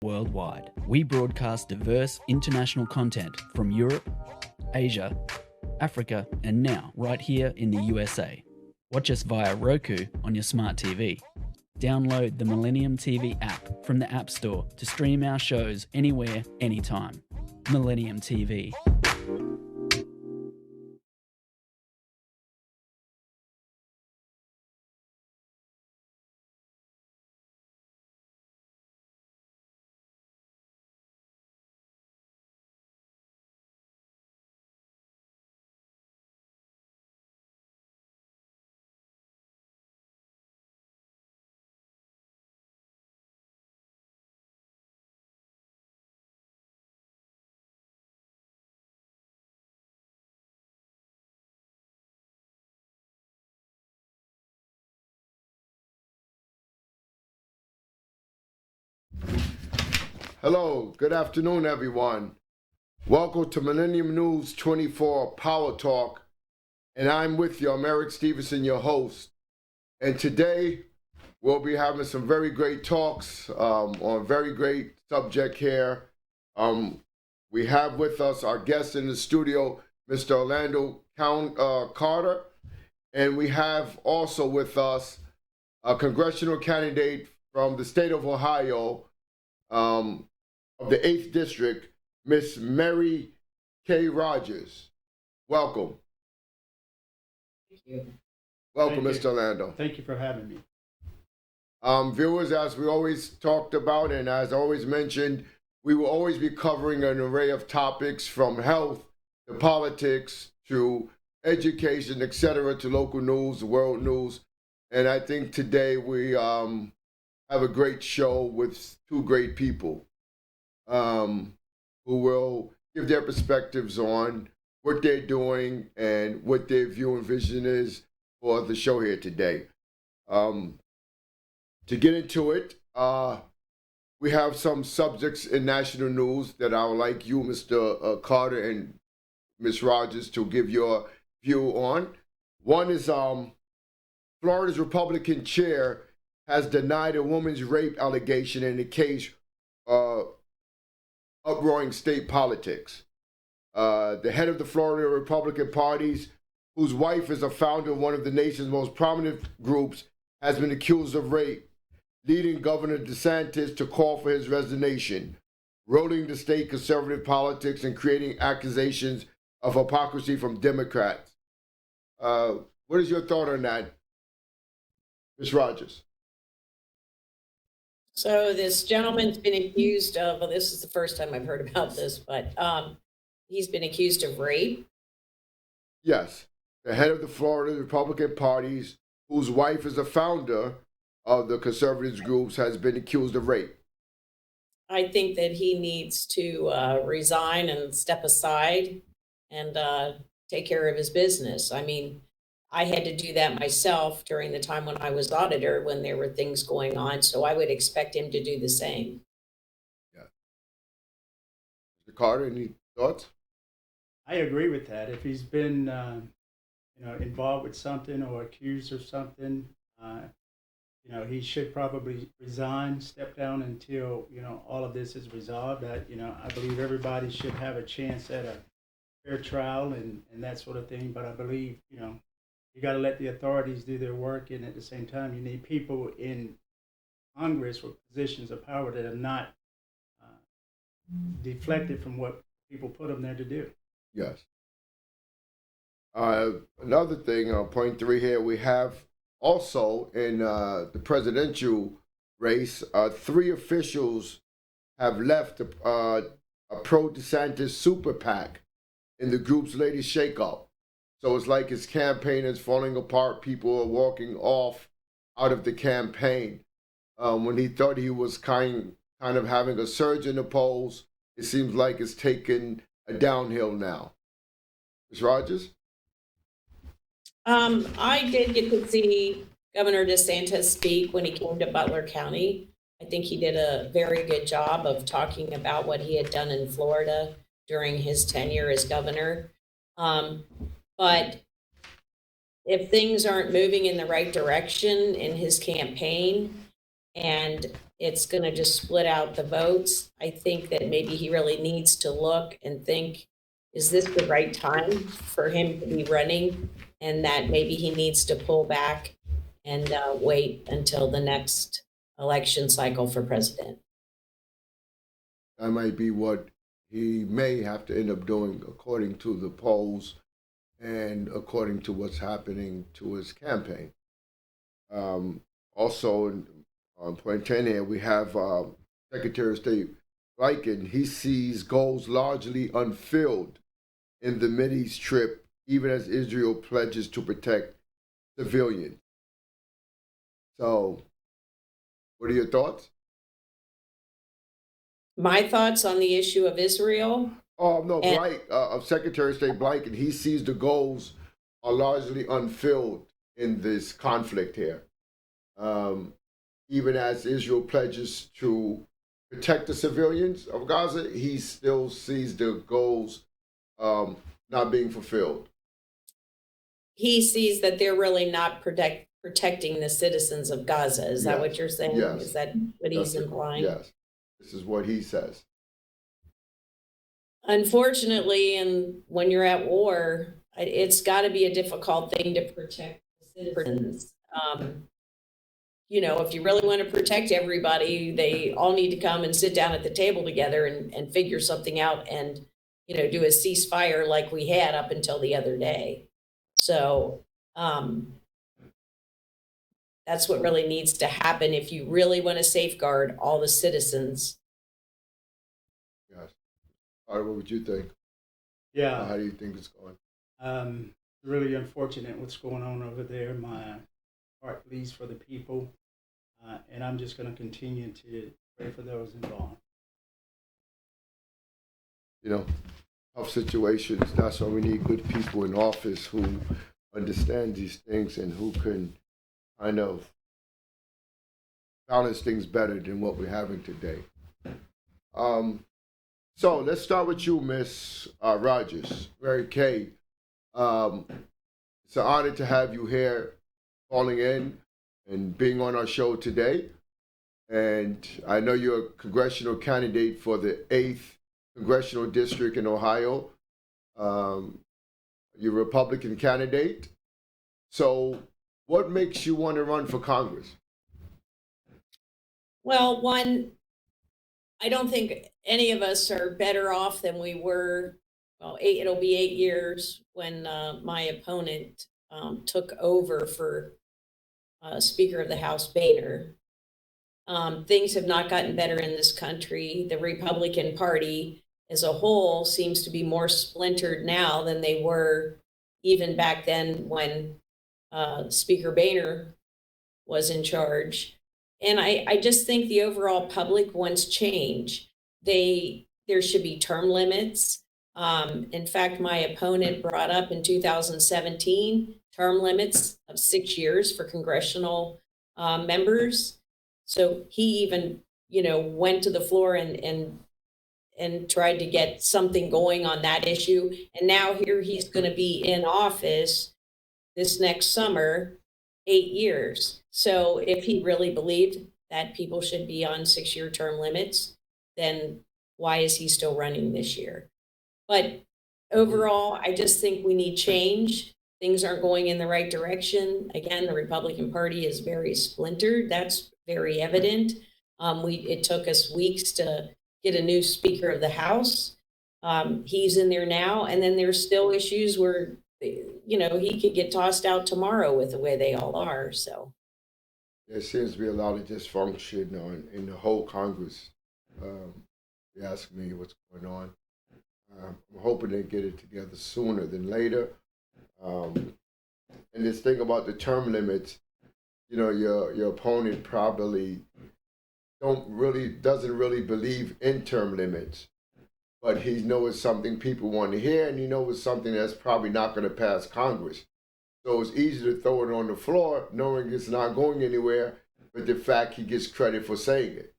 worldwide. We broadcast diverse international content from Europe, Asia, Africa, and now right here in the USA. Watch us via Roku on your smart TV. Download the Millennium TV app from the App Store to stream our shows anywhere, anytime. Millennium TV. Hello, good afternoon, everyone. Welcome to Millennium News 24 Power Talk, and I'm with you. I'm Eric Stevenson, your host. And today we'll be having some very great talks on a very great subject here. We have with us our guest in the studio, Mr. Orlando Carter, and we have also with us a congressional candidate from the state of Ohio, of the 8th District, Miss Mary Kay Rogers. Welcome. Thank you. Welcome, Thank Mr. you. Orlando. Thank you for having me. Viewers, as we always talked about and as always mentioned, we will always be covering an array of topics from health to politics to education, etc., to local news, world news. And I think today we have a great show with two great people who will give their perspectives on what they're doing and what their view and vision is for the show here today. To get into it, we have some subjects in national news that I would like you, Mr. Carter and Ms. Rogers, to give your view on. One is Florida's Republican chair has denied a woman's rape allegation in the case uproaring state politics. The head of the Florida Republican Party, whose wife is a founder of one of the nation's most prominent groups, has been accused of rape, leading Governor DeSantis to call for his resignation, rolling the state conservative politics and creating accusations of hypocrisy from Democrats. What is your thought on that, Ms. Rogers? So this gentleman's been accused of, well, this is the first time I've heard about this, but he's been accused of rape. Yes, the head of the Florida Republican Party, whose wife is a founder of the conservative groups, has been accused of rape. I think that he needs to resign and step aside and take care of his business. I mean, I had to do that myself during the time when I was auditor, when there were things going on. So I would expect him to do the same. Yeah. Mr. Carter, any thoughts? I agree with that. If he's been, involved with something or accused of something, he should probably resign, step down until all of this is resolved. I believe everybody should have a chance at a fair trial and that sort of thing. But I believe, you got to let the authorities do their work, and at the same time, you need people in Congress with positions of power that are not deflected from what people put them there to do. Yes. Another thing, point 3 here, we have also in the presidential race, 3 officials have left a pro-DeSantis super PAC in the group's latest shakeup. So it's like his campaign is falling apart. People are walking off out of the campaign. When he thought he was kind of having a surge in the polls, it seems like it's taken a downhill now. Ms. Rogers? I did get to see Governor DeSantis speak when he came to Butler County. I think he did a very good job of talking about what he had done in Florida during his tenure as governor. But if things aren't moving in the right direction in his campaign, and it's going to just split out the votes. I think that maybe he really needs to look and think, is this the right time for him to be running? And that maybe he needs to pull back and wait until the next election cycle for president. That might be what he may have to end up doing according to the polls and according to what's happening to his campaign. Also, on point 10 here, we have Secretary of State Blinken. He sees goals largely unfilled in the Mideast trip, even as Israel pledges to protect civilians. So, what are your thoughts? My thoughts on the issue of Israel. Oh, no, of Secretary of State Blinken, he sees the goals are largely unfilled in this conflict here. Even as Israel pledges to protect the civilians of Gaza, he still sees the goals not being fulfilled. He sees that they're really not protecting the citizens of Gaza. Is that what you're saying? Yes. Is that what he's implying? Yes. This is what he says. Unfortunately, and when you're at war, it's got to be a difficult thing to protect the citizens. If you really want to protect everybody, they all need to come and sit down at the table together and figure something out and, do a ceasefire like we had up until the other day. So that's what really needs to happen if you really want to safeguard all the citizens. Yes. What would you think? Yeah. How do you think it's going? Really unfortunate what's going on over there. My heart bleeds for the people, and I'm just going to continue to pray for those involved. Tough situations. That's why we need good people in office who understand these things and who can kind of balance things better than what we're having today. So let's start with you, Miss Rogers, Mary Kay. It's an honor to have you here, calling in and being on our show today. And I know you're a congressional candidate for the 8th Congressional District in Ohio. You're a Republican candidate. So what makes you want to run for Congress? Well, one, I don't think any of us are better off than we were. Well, it'll be 8 years when my opponent took over for Speaker of the House Boehner. Things have not gotten better in this country. The Republican Party as a whole seems to be more splintered now than they were even back then when Speaker Boehner was in charge. And I just think the overall public wants change. There should be term limits. In fact, my opponent brought up in 2017 term limits of 6 years for congressional members. So he even, went to the floor and tried to get something going on that issue. And now here he's going to be in office this next summer, 8 years. So if he really believed that people should be on 6-year term limits, then why is he still running this year? But overall, I just think we need change. Things aren't going in the right direction. Again, the Republican Party is very splintered. That's very evident. It took us weeks to get a new Speaker of the House. He's in there now, and then there's still issues where, he could get tossed out tomorrow with the way they all are. So there seems to be a lot of dysfunction in the whole Congress. You ask me what's going on. I'm hoping they get it together sooner than later. And this thing about the term limits, your opponent probably doesn't really believe in term limits, but he knows it's something people want to hear, and he knows it's something that's probably not going to pass Congress. So it's easy to throw it on the floor, knowing it's not going anywhere, but the fact he gets credit for saying it.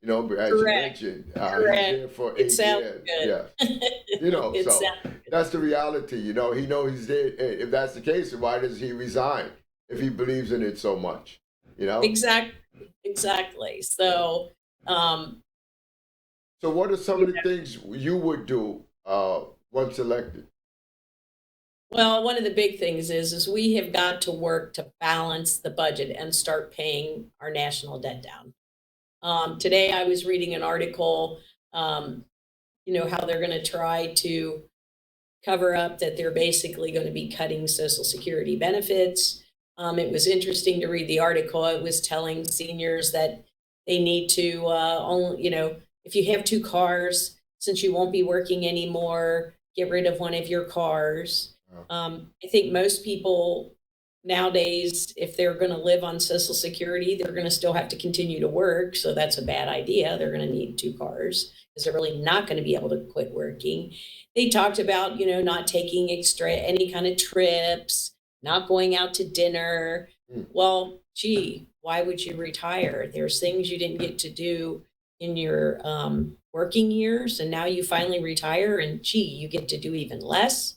But as correct. You mentioned, he's there for 8 years. Good. Yeah. So that's the reality. He knows he's there. If that's the case, why does he resign if he believes in it so much? Exactly. Exactly. So, So what are some of the things you would do once elected? well, one of the big things is we have got to work to balance the budget and start paying our national debt down. Today, I was reading an article, um, how they're going to try to cover up that they're basically going to be cutting Social Security benefits. It was interesting to read the article. It was telling seniors that they need to only, if you have two cars, since you won't be working anymore, get rid of one of your cars. I think most people nowadays, if they're going to live on Social Security, they're going to still have to continue to work. So that's a bad idea. They're going to need two cars because they're really not going to be able to quit working. They talked about, not taking extra any kind of trips, not going out to dinner. Well, gee, why would you retire? There's things you didn't get to do in your working years, and now you finally retire, and gee, you get to do even less.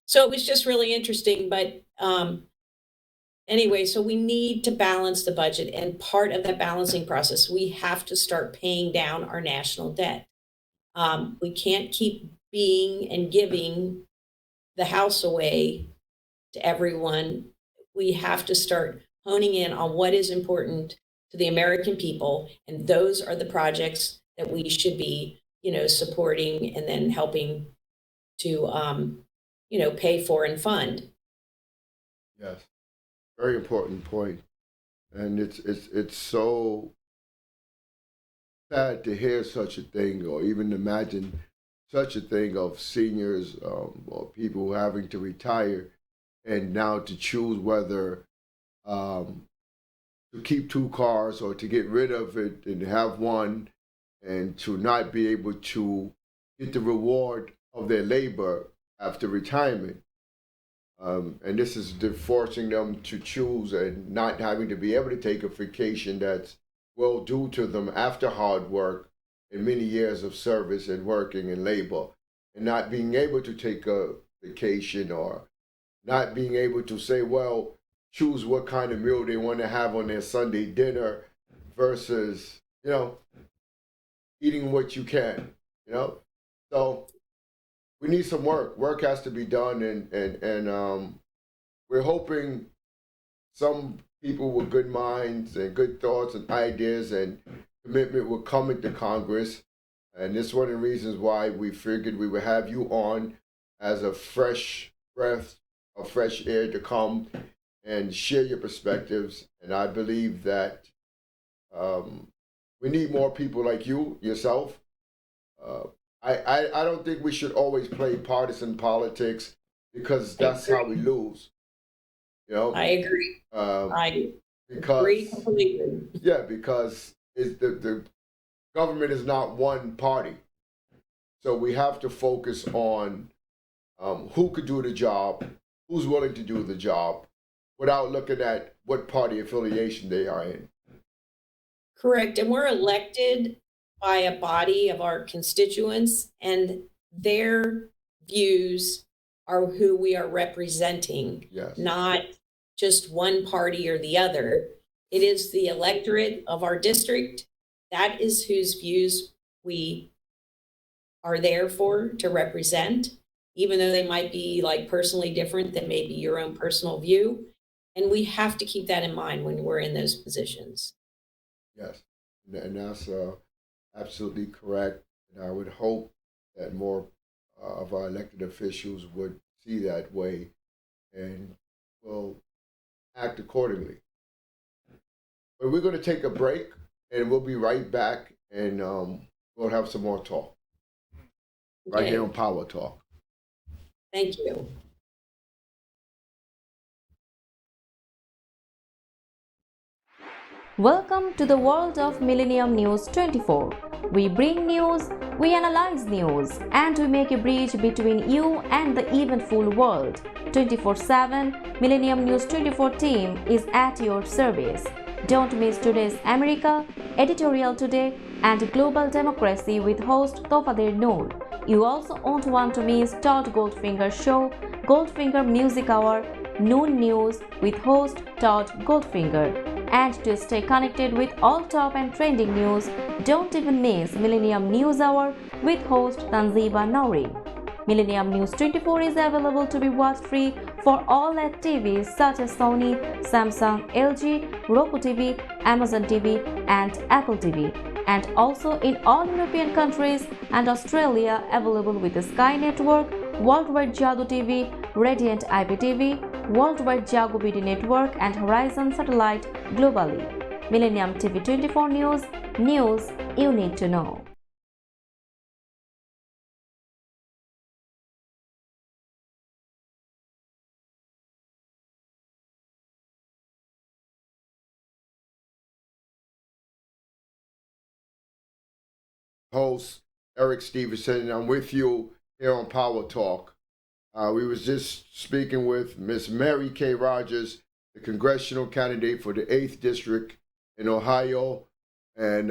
So it was just really interesting. But anyway, so we need to balance the budget, and part of that balancing process, we have to start paying down our national debt. We can't keep being and giving the house away to everyone. We have to start honing in on what is important to the American people, and those are the projects that we should be, supporting and then helping to, pay for and fund. Yes, very important point, and it's so sad to hear such a thing, or even imagine such a thing of seniors or people having to retire, and now to choose whether to keep two cars or to get rid of it and have one, and to not be able to get the reward of their labor after retirement. And this is forcing them to choose and not having to be able to take a vacation that's well due to them after hard work and many years of service and working and labor, and not being able to take a vacation, or not being able to say, well, choose what kind of meal they want to have on their Sunday dinner versus, eating what you can, So we need some work. Work has to be done, and we're hoping some people with good minds and good thoughts and ideas and commitment will come into Congress. And this is one of the reasons why we figured we would have you on as a fresh breath of fresh air to come and share your perspectives. And I believe that we need more people like you, yourself. I don't think we should always play partisan politics, because that's how we lose. I agree. I agree completely. Yeah, because the government is not one party. So we have to focus on who could do the job, who's willing to do the job, without looking at what party affiliation they are in. Correct. And we're elected by a body of our constituents, and their views are who we are representing, Yes. Not just one party or the other. It is the electorate of our district. That is whose views we are there for to represent, even though they might be like personally different than maybe your own personal view. And we have to keep that in mind when we're in those positions. Yes, and that's absolutely correct. And I would hope that more of our elected officials would see that way and will act accordingly. But we're going to take a break, and we'll be right back, and we'll have some more talk right here on Power Talk. Thank you. Welcome to the world of Millennium News 24. We bring news, we analyze news, and we make a bridge between you and the eventful world. 24/7, Millennium News 24 team is at your service. Don't miss today's America, Editorial Today, and Global Democracy with host Tofader Noor. You also won't want to miss Todd Goldfinger's show, Goldfinger Music Hour, Noon News with host Todd Goldfinger. And to stay connected with all top and trending news, don't even miss Millennium News Hour with host Tanziba Nouri. Millennium News 24 is available to be watched free for all LED TVs such as Sony, Samsung, LG, Roku TV, Amazon TV, and Apple TV, and also in all European countries and Australia, available with the Sky Network, Worldwide Jadoo TV, Radiant IPTV, Worldwide Jago BD Network, and Horizon Satellite globally. Millennium TV 24 News you need to know. Host Eric Stevenson, and I'm with you here on Power Talk. We was just speaking with Miss Mary Kay Rogers, the congressional candidate for the 8th District in Ohio, and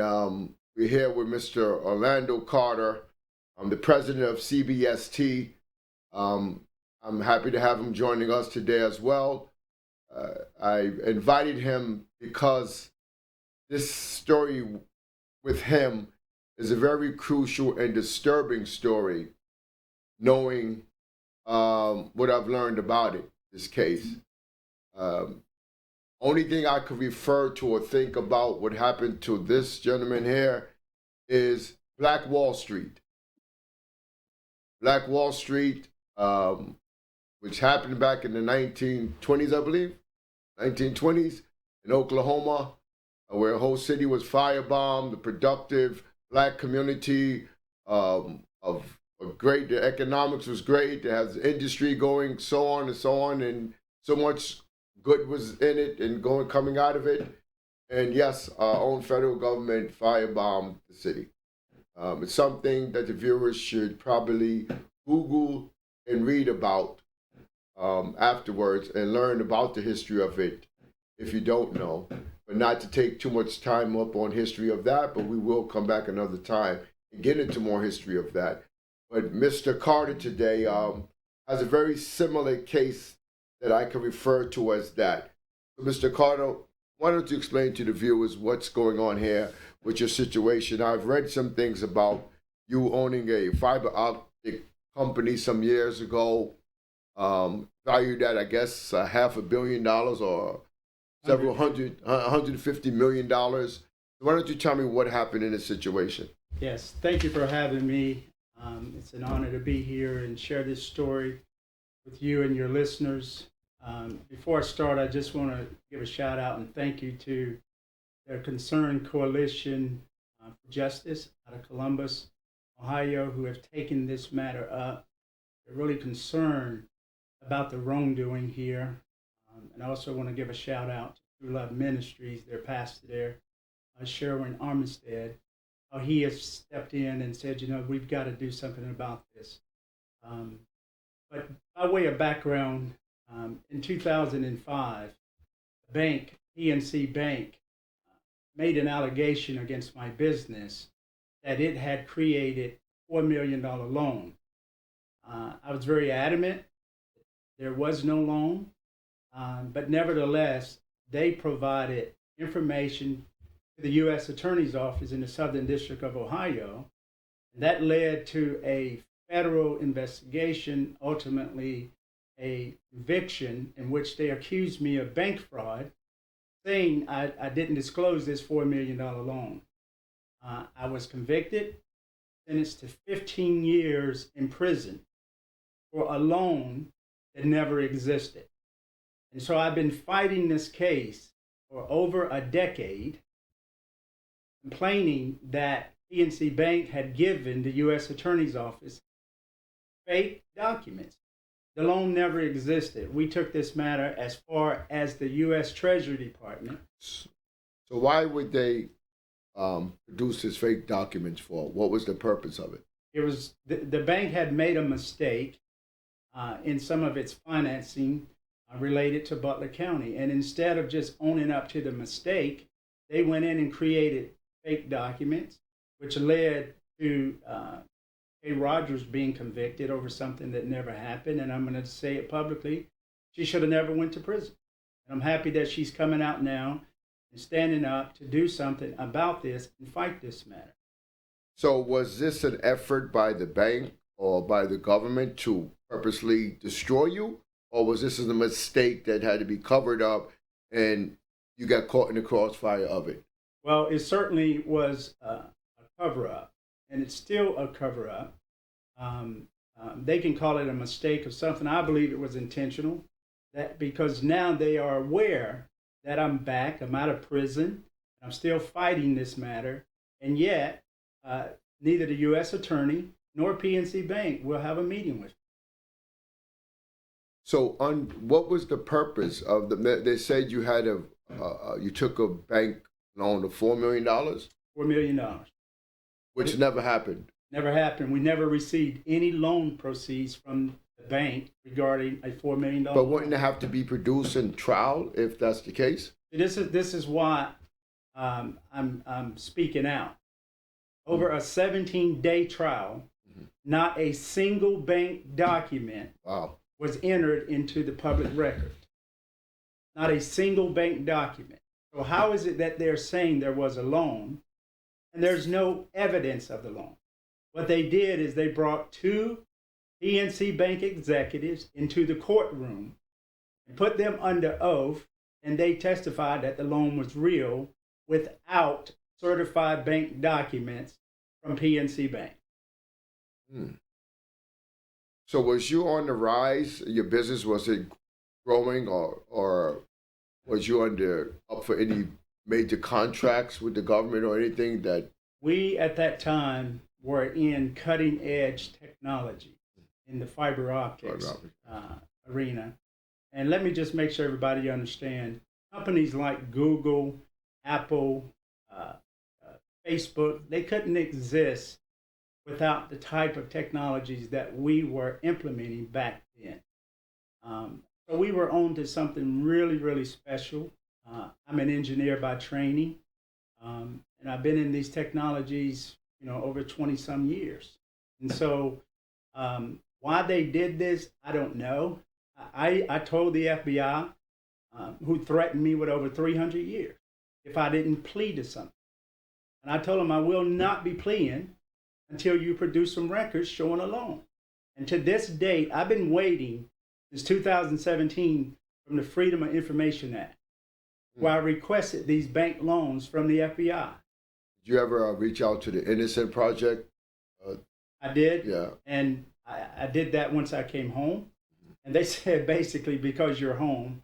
we're here with Mr. Orlando Carter. I'm the president of CBST. I'm happy to have him joining us today as well. I invited him because this story with him is a very crucial and disturbing story, knowing what I've learned about it, this case. Only thing I could refer to or think about what happened to this gentleman here is Black Wall Street. Black Wall Street, which happened back in the 1920s, I believe, 1920s in Oklahoma, where a whole city was firebombed, the productive Black community of great, the economics was great, it has industry going, so on and so on, and so much good was in it and coming out of it. And yes, our own federal government firebombed the city. It's something that the viewers should probably Google and read about afterwards and learn about the history of it if you don't know. But not to take too much time up on history of that, but we will come back another time and get into more history of that. But Mr. Carter today has a very similar case that I can refer to as that. So Mr. Carter, why don't you explain to the viewers what's going on here with your situation? I've read some things about you owning a fiber optic company some years ago, valued at, I guess, $500 million or several $150 million. Why don't you tell me what happened in this situation? Yes, thank you for having me. It's an honor to be here and share this story with you and your listeners. Before I start, I just want to give a shout out and thank you to the Concerned Coalition for Justice out of Columbus, Ohio, who have taken this matter up. They're really concerned about the wrongdoing here. And I also want to give a shout out to True Love Ministries, their pastor there, Sherwin Armistead, how he has stepped in and said, you know, we've got to do something about this. But by way of background, in 2005, the bank, PNC Bank, made an allegation against my business that it had created a $4 million loan. I was very adamant there was no loan. But nevertheless, they provided information to the U.S. Attorney's Office in the Southern District of Ohio. And that led to a federal investigation, ultimately a conviction in which they accused me of bank fraud, saying I didn't disclose this $4 million loan. I was convicted, sentenced to 15 years in prison for a loan that never existed. And so I've been fighting this case for over a decade, complaining that PNC Bank had given the U.S. Attorney's Office fake documents. The loan never existed. We took this matter as far as the U.S. Treasury Department. So why would they produce this fake documents for? What was the purpose of it? It was the bank had made a mistake in some of its financing related to Butler County. And instead of just owning up to the mistake, they went in and created fake documents, which led to Kay Rogers being convicted over something that never happened. And I'm going to say it publicly. She should have never went to prison. And I'm happy that she's coming out now and standing up to do something about this and fight this matter. So was this an effort by the bank or by the government to purposely destroy you? Or was this a mistake that had to be covered up and you got caught in the crossfire of it? Well, it certainly was a cover-up, and it's still a cover-up. They can call it a mistake or something. I believe it was intentional, that because now they are aware that I'm back, I'm out of prison, I'm still fighting this matter, and yet neither the U.S. Attorney nor PNC Bank will have a meeting with me. So what was the purpose of they said you had you took a bank loan of $4 million? $4 million. Which never happened. Never happened. We never received any loan proceeds from the bank regarding a $4 million. But wouldn't it have to be produced in trial if that's the case? This is why I'm speaking out. Over a 17-day trial, not a single bank document was entered into the public record. Not a single bank document. So how is it that they're saying there was a loan and there's no evidence of the loan? What they did is they brought two PNC Bank executives into the courtroom and put them under oath, and they testified that the loan was real without certified bank documents from PNC Bank. So was you on the rise? Your business, was it growing, or was you up for any major contracts with the government or anything that? We at that time were in cutting edge technology in the fiber optics arena. And let me just make sure everybody understand, companies like Google, Apple, Facebook, they couldn't exist without the type of technologies that we were implementing back then. So we were on to something really, really special. I'm an engineer by training, and I've been in these technologies, over 20 some years. And so why they did this, I don't know. I told the FBI, who threatened me with over 300 years, if I didn't plead to something. And I told them I will not be pleading until you produce some records showing a loan. And to this date, I've been waiting since 2017 from the Freedom of Information Act, where I requested these bank loans from the FBI. Did you ever reach out to the Innocent Project? I did. Yeah. And I did that once I came home. And they said, basically, because you're home,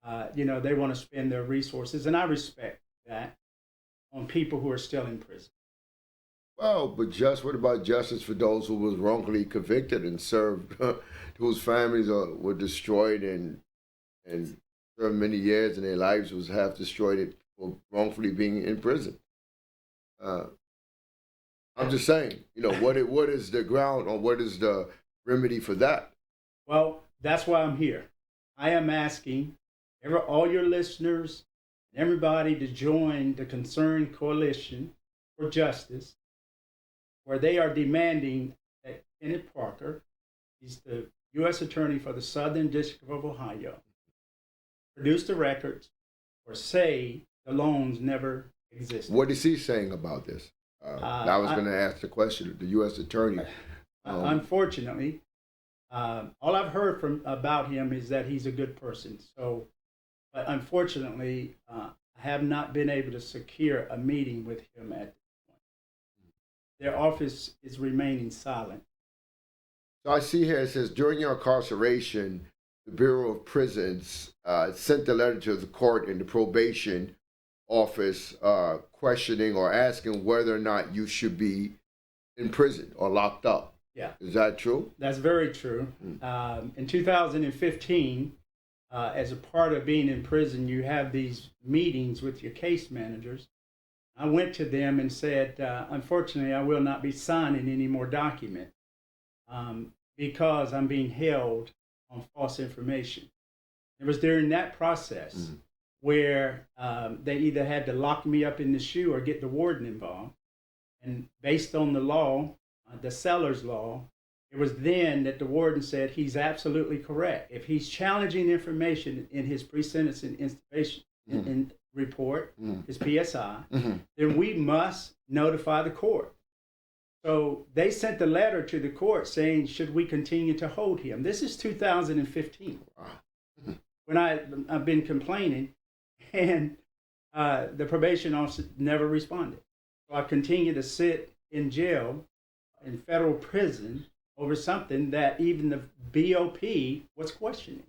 they want to spend their resources. And I respect that on people who are still in prison. Well, but what about justice for those who was wrongfully convicted and served, whose families were destroyed and served many years and their lives was half destroyed for wrongfully being in prison? I'm just saying, what is the ground or what is the remedy for that? Well, that's why I'm here. I am asking all your listeners, everybody to join the Concerned Coalition for Justice, where they are demanding that Kenneth Parker, he's the U.S. Attorney for the Southern District of Ohio, produce the records or say the loans never existed. What is he saying about this? I was going to ask the question, the U.S. Attorney. Unfortunately, all I've heard about him is that he's a good person. So, but unfortunately, I have not been able to secure a meeting with him at this point. Their office is remaining silent. So I see here, it says, during your incarceration, the Bureau of Prisons sent a letter to the court and the probation office questioning or asking whether or not you should be in prison or locked up. Yeah. Is that true? That's very true. In 2015, as a part of being in prison, you have these meetings with your case managers. I went to them and said, unfortunately, I will not be signing any more documents because I'm being held on false information. It was during that process where they either had to lock me up in the SHU or get the warden involved. And based on the law, the seller's law, it was then that the warden said he's absolutely correct. If he's challenging information in his pre-sentencing report, his PSI, then we must notify the court. So they sent a letter to the court saying, should we continue to hold him? This is 2015. When I've been complaining, and the probation officer never responded. So I continue to sit in jail, in federal prison, over something that even the BOP was questioning.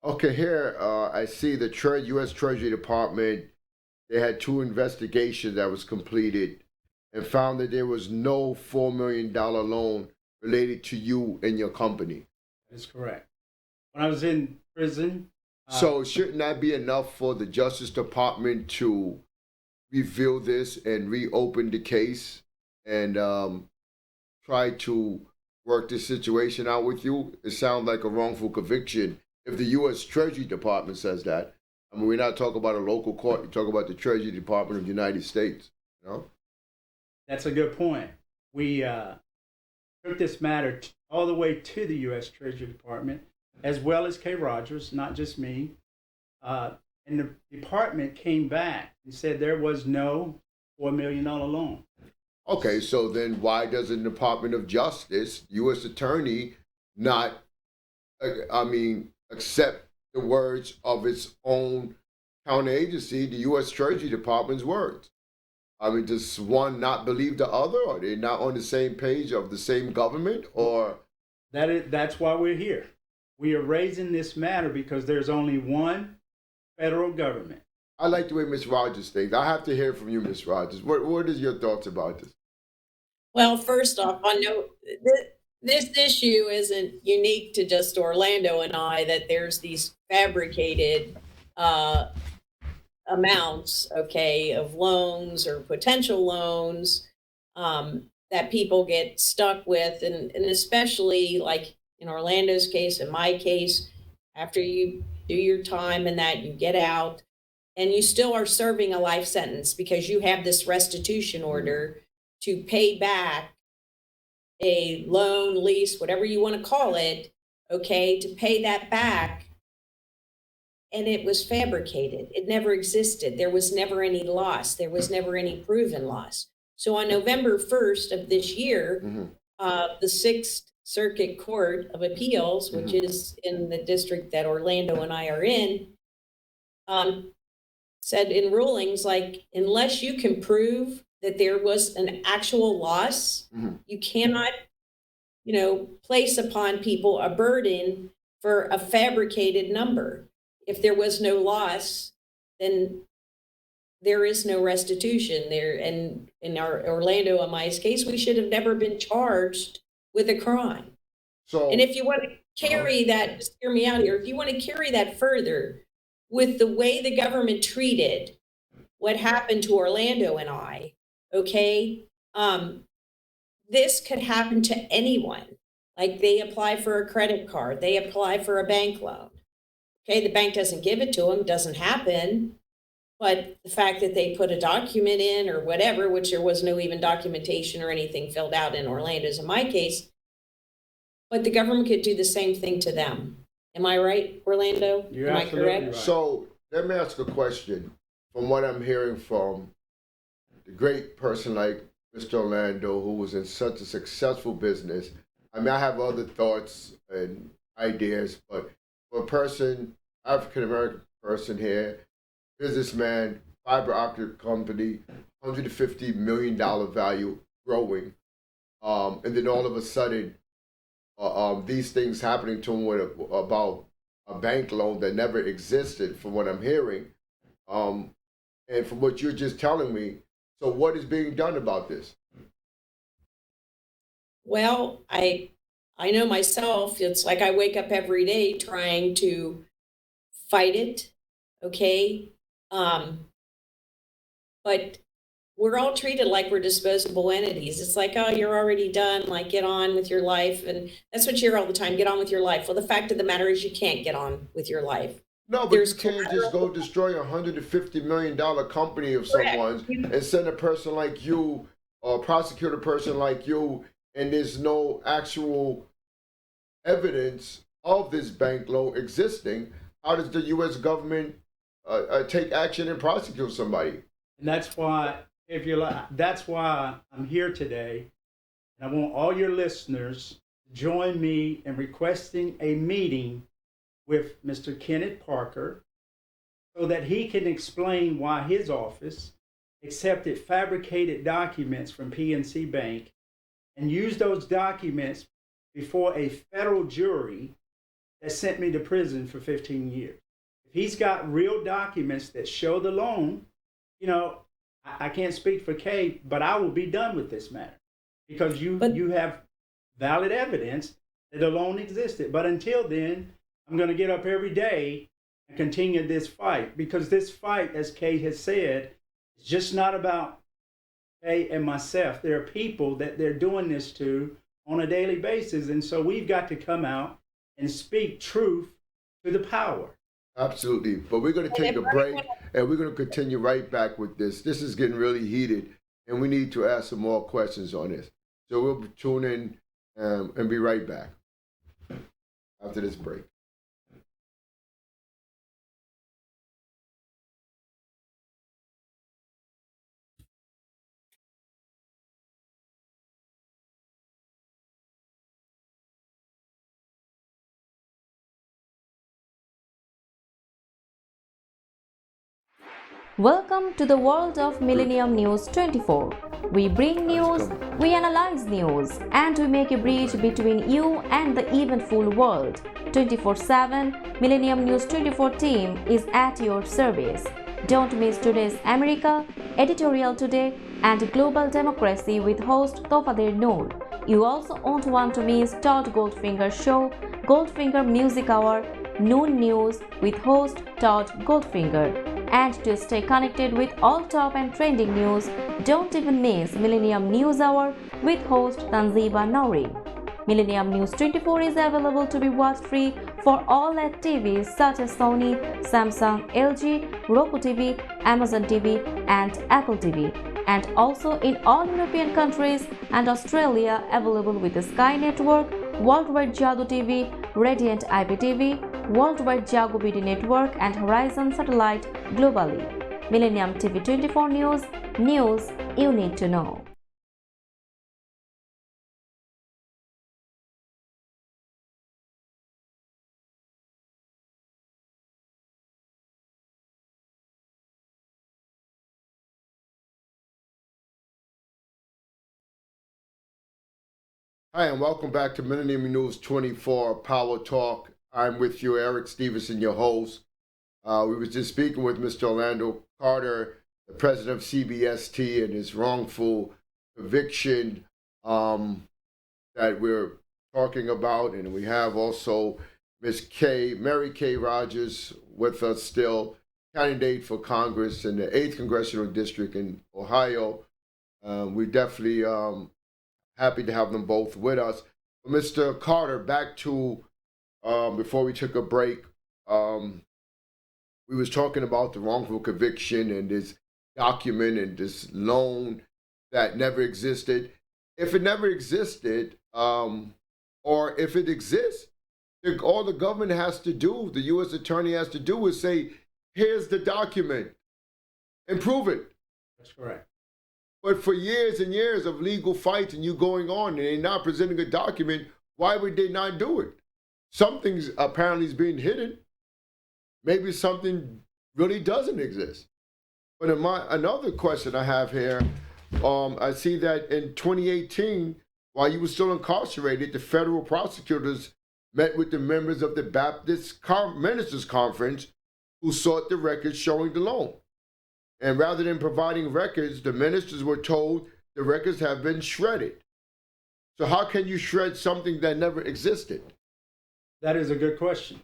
Okay, here I see the U.S. Treasury Department, they had 2 investigations that was completed and found that there was no $4 million loan related to you and your company. That is correct. When I was in prison... So shouldn't that be enough for the Justice Department to reveal this and reopen the case and try to work this situation out with you? It sounds like a wrongful conviction if the U.S. Treasury Department says that. I mean, we're not talking about a local court. You're talking about the Treasury Department of the United States. You know? That's a good point. We took this matter all the way to the U.S. Treasury Department, as well as Kay Rogers, not just me. And the department came back and said there was no $4 million loan. Okay, so then why doesn't the Department of Justice, U.S. Attorney, not, accept the words of its own counter agency, the U.S. Treasury Department's words? I mean, does one not believe the other? Are they not on the same page of the same government? Or that's why we're here. We are raising this matter because there's only one federal government. I like the way Ms. Rogers thinks. I have to hear from you, Ms. Rogers. What is your thoughts about this? Well, first off, I know this issue isn't unique to just Orlando and I, that there's these fabricated amounts, okay, of loans or potential loans that people get stuck with. And especially like in Orlando's case, in my case, after you do your time and that, you get out and you still are serving a life sentence because you have this restitution order to pay back a loan, lease, whatever you want to call it, okay, to pay that back. And it was fabricated. It never existed. There was never any loss. There was never any proven loss. So on November 1st of this year, the 6th Circuit Court of Appeals, which is in the district that Orlando and I are in, said in rulings like, unless you can prove that there was an actual loss, you cannot, place upon people a burden for a fabricated number. If there was no loss, then there is no restitution there. And in our Orlando and my case, we should have never been charged with a crime. So, and if you want to carry that, just hear me out here, if you want to carry that further with the way the government treated what happened to Orlando and I, okay, this could happen to anyone. Like they apply for a credit card, they apply for a bank loan. Okay, the bank doesn't give it to them, doesn't happen. But the fact that they put a document in or whatever, which there was no even documentation or anything filled out in Orlando's in my case, but the government could do the same thing to them. Am I right, Orlando? You're Am I absolutely correct? right. So let me ask a question. From what I'm hearing from the great person like Mr. Orlando, who was in such a successful business, I mean, I have other thoughts and ideas, but for a person, African-American person here, businessman, fiber optic company, $150 million value, growing, and then all of a sudden, these things happening to him about a bank loan that never existed, from what I'm hearing, and from what you're just telling me. So what is being done about this? Well, I know myself, it's like I wake up every day trying to fight it, okay? But we're all treated like we're disposable entities. It's like, oh, you're already done, like get on with your life. And that's what you hear all the time, get on with your life. Well, the fact of the matter is you can't get on with your life. No, but you can't just go destroy a $150 million company of someone's and send a person like you or prosecute a person like you, and there's no actual evidence of this bank loan existing. how does the U.S. government take action and prosecute somebody? And that's why, if you like, that's why I'm here today. And I want all your listeners to join me in requesting a meeting with Mr. Kenneth Parker so that he can explain why his office accepted fabricated documents from PNC Bank and used those documents before a federal jury that sent me to prison for 15 years. If he's got real documents that show the loan, you know, I can't speak for Kay, but I will be done with this matter because you have valid evidence that the loan existed. But until then, I'm going to get up every day and continue this fight, because this fight, as Kay has said, is just not about Kay and myself. There are people that they're doing this to on a daily basis. And so we've got to come out and speak truth to the power. Absolutely. But we're going to take a break and we're going to continue right back with this. This is getting really heated and we need to ask some more questions on this. So we'll tune in and be right back after this break. Welcome to the world of Millennium News 24. We bring news, we analyze news, and we make a bridge between you and the eventful world. 24/7, Millennium News 24 team is at your service. Don't miss today's America, Editorial Today, and Global Democracy with host Tofader Noor. You also won't want to miss Todd Goldfinger's show, Goldfinger Music Hour, Noon News with host Todd Goldfinger. And to stay connected with all top and trending news, don't even miss Millennium News Hour with host Tanziba Nouri. Millennium News 24 is available to be watched free for all LED TVs such as Sony, Samsung, LG, Roku TV, Amazon TV, and Apple TV. And also in all European countries and Australia, available with the Sky Network, Worldwide Jago TV, Radiant IPTV, Worldwide Jago BD Network, and Horizon Satellite globally. Millennium TV 24 News, news you need to know. Hi, and welcome back to Millennium News 24 Power Talk. I'm with you, Eric Stevenson, your host. We were just speaking with Mr. Orlando Carter, the president of CBST, and his wrongful conviction that we're talking about. And we have also Ms. Mary Kay Rogers with us still, candidate for Congress in the 8th Congressional District in Ohio. We definitely happy to have them both with us. Mr. Carter, back to before we took a break, we was talking about the wrongful conviction and this document and this loan that never existed. If it never existed, or if it exists, all the government has to do, the U.S. attorney has to do is say, here's the document and prove it. That's correct. But for years and years of legal fights and you going on and they're not presenting a document, why would they not do it? Something's apparently is being hidden. Maybe something really doesn't exist. But another question I have here, I see that in 2018, while you were still incarcerated, the federal prosecutors met with the members of the Baptist Ministers Conference who sought the records showing the loan. And rather than providing records, the ministers were told the records have been shredded. So how can you shred something that never existed? That is a good question.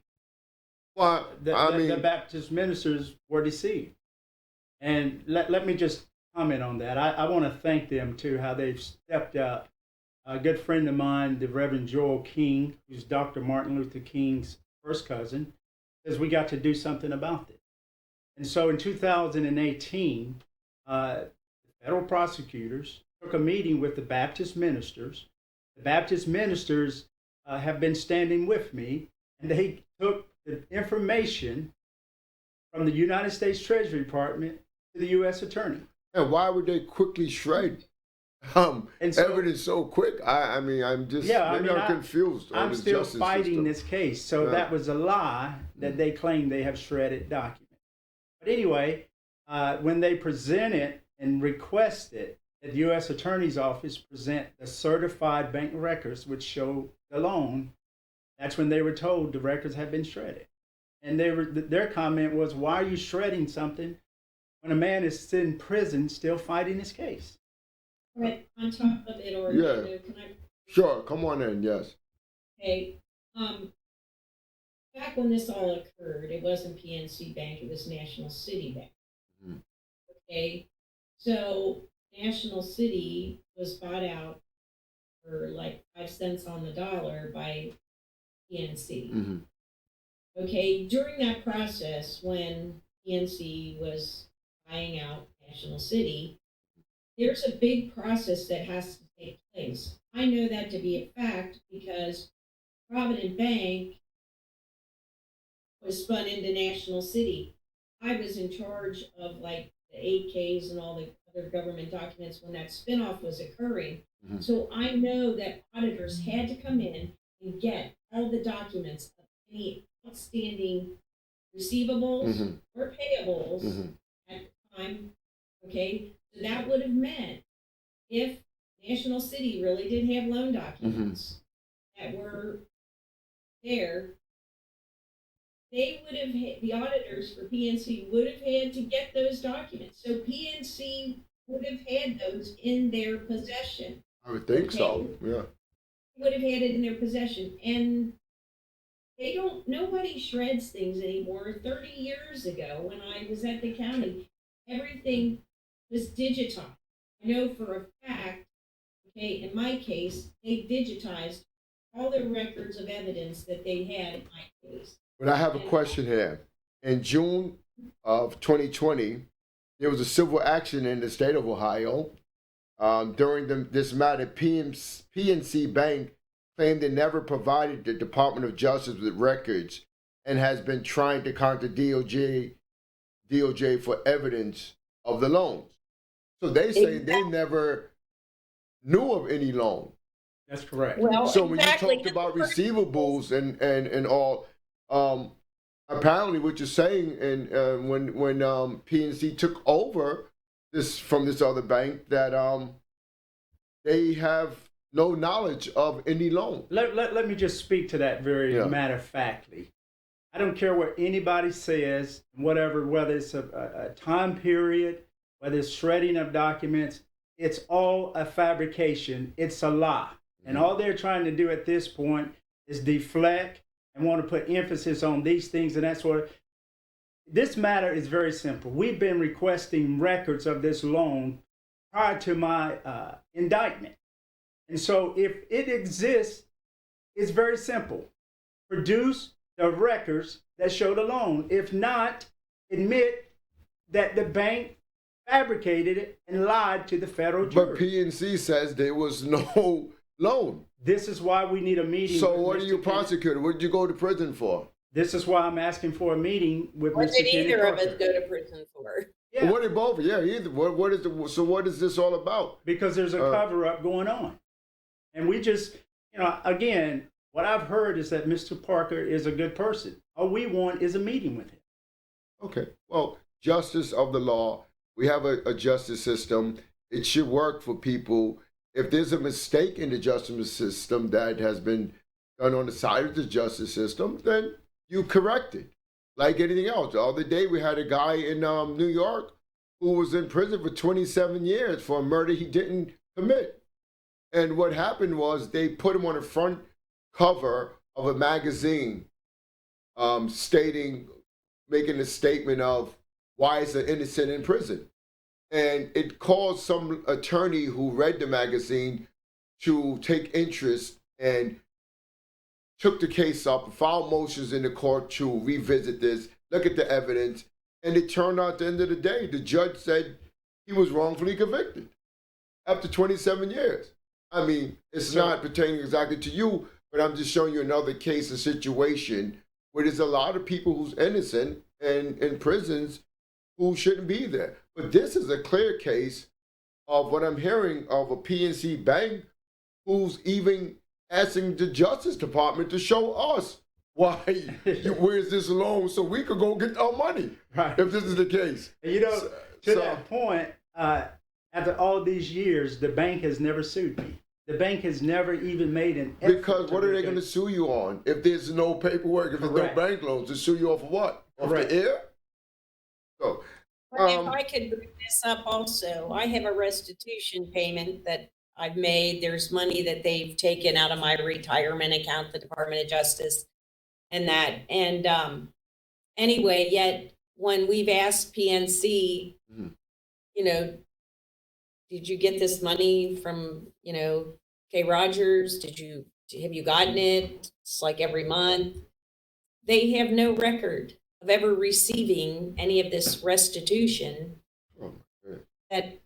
Well, the Baptist ministers were deceived. And let me just comment on that. I want to thank them, too, how they've stepped up. A good friend of mine, the Reverend Joel King, who's Dr. Martin Luther King's first cousin, says we got to do something about this. And so in 2018, the federal prosecutors took a meeting with the Baptist ministers. The Baptist ministers have been standing with me, and they took the information from the United States Treasury Department to the U.S. Attorney. And why would they quickly shred evidence so quick? I mean, I'm just I'm confused. I'm still fighting this case. So that was a lie that they claim they have shredded documents. But anyway, when they present it and request it, that the U.S. Attorney's Office present the certified bank records which show the loan, that's when they were told the records had been shredded. And their comment was, why are you shredding something when a man is in prison still fighting his case? Right, on top of it, or can I? Sure, come on in, yes. Okay, back when this all occurred, it wasn't PNC Bank, it was National City Bank. Mm-hmm. Okay, so National City was bought out for like 5 cents on the dollar by PNC. Mm-hmm. Okay, during that process, when PNC was buying out National City, there's a big process that has to take place. I know that to be a fact because Provident Bank was spun into National City. I was in charge of like the 8Ks and all the other government documents when that spinoff was occurring. Mm-hmm. So I know that auditors had to come in and get all the documents of any outstanding receivables mm-hmm. or payables mm-hmm. at the time. Okay, so that would have meant if National City really did have loan documents mm-hmm. that were there, they would have the auditors for PNC would have had to get those documents. So PNC would have had those in their possession. I would think so. Yeah, would have had it in their possession, and nobody shreds things anymore. 30 years ago, when I was at the county, everything was digitized. I know for a fact, okay, in my case, they digitized all the records of evidence that they had in my case. But I have a question here. In June of 2020, there was a civil action in the state of Ohio. During this matter, PNC Bank claimed it never provided the Department of Justice with records and has been trying to contact DOJ for evidence of the loans. So they say they never knew of any loan. That's correct. Well, so when you talked about receivables and all, apparently what you're saying, and when PNC took over this from this other bank, that they have no knowledge of any loan. Let me just speak to that very matter-of-factly. I don't care what anybody says, whatever, whether it's a time period, whether it's shredding of documents, it's all a fabrication. It's a lie. Mm-hmm. And all they're trying to do at this point is deflect and want to put emphasis on these things and that sort of. This matter is very simple. We've been requesting records of this loan prior to my indictment. And so if it exists, it's very simple. Produce the records that show the loan. If not, admit that the bank fabricated it and lied to the federal jury. But PNC says there was no loan. This is why we need a meeting. So what are you prosecuting? What did you go to prison for? This is why I'm asking for a meeting with Mr. Mr. What did either of us go to prison for? Yeah. Well, what did both? Yeah, either. What is this all about? Because there's a cover-up going on. And we just, again, what I've heard is that Mr. Parker is a good person. All we want is a meeting with him. Okay. Well, justice of the law. We have a justice system. It should work for people. If there's a mistake in the justice system that has been done on the side of the justice system, then you correct it. Like anything else. The other day we had a guy in New York who was in prison for 27 years for a murder he didn't commit. And what happened was they put him on the front cover of a magazine making a statement of why is an innocent in prison. And it caused some attorney who read the magazine to take interest and took the case up, filed motions in the court to revisit this, look at the evidence, and it turned out at the end of the day, the judge said he was wrongfully convicted after 27 years. I mean, it's not pertaining exactly to you, but I'm just showing you another case, a situation where there's a lot of people who's innocent and in prisons who shouldn't be there. But this is a clear case of what I'm hearing of a PNC bank who's even asking the Justice Department to show us why where's this loan so we could go get our money, Right. if this is the case. And to that point, after all these years, the bank has never sued me. The bank has never even made an effort. Because what are they going to sue you on if there's no paperwork, if there's no bank loans? To sue you off of what? Off the air? So, But if I could bring this up also, I have a restitution payment that I've made. There's money that they've taken out of my retirement account, the Department of Justice, and that. And anyway, yet when we've asked PNC, you know, did you get this money from, you know, K. Rogers? Have you gotten it? It's like every month. They have no record of ever receiving any of this restitution that,